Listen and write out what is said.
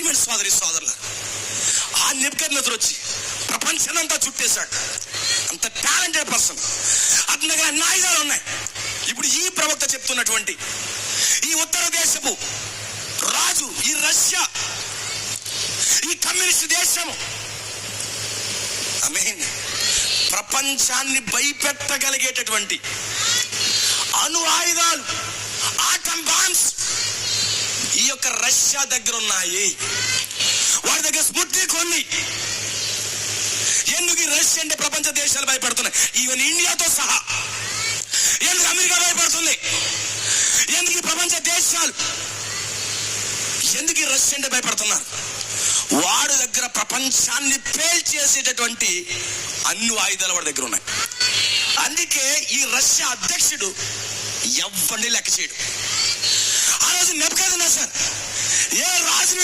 Moment సోదరుల. ఆ నెబుకద్నెజరు వచ్చి ప్రపంచాన్నంతా చుట్టేశాడు. అంత టాలెంటెడ్ పర్సన్. అతని దగ్గర అన్ని ఆయుధాలు ఉన్నాయి. ఇప్పుడు ఈ ప్రవక్త చెప్తున్నటువంటి ఈ ఉత్తర దేశపు రాజు, ఈ రష్యా, ఈ కమ్యూనిస్ట్ దేశము ప్రపంచాన్ని భయపెట్టగలిగేటటువంటి అణు ఆయుధాలు, ఆటం బాంబ్స్ ఈ యొక్క రష్యా దగ్గర ఉన్నాయి. వారి దగ్గర స్పుట్నిక్ ఉంది. ఎందుకు ఈ రష్యా అంటే ప్రపంచ దేశాలు భయపడుతున్నాయి, ఈవెన్ ఇండియాతో సహా. ఎందుకు అమెరికా భయపడుతుంది, ఎందుకు ఈ ప్రపంచ దేశాలు, ఎందుకు ఈ రష్యా అంటే భయపడుతున్నారు? వాడి దగ్గర ప్రపంచాన్ని పేల్చేసేటటువంటి అన్ని ఆయుధాలు వాడి దగ్గర ఉన్నాయి. అందుకే ఈ రష్యా అధ్యక్షుడు ఎవరిని లెక్క చేయడు. ఆ రోజు నెబుకద్నెజర్ ఏ రాజుని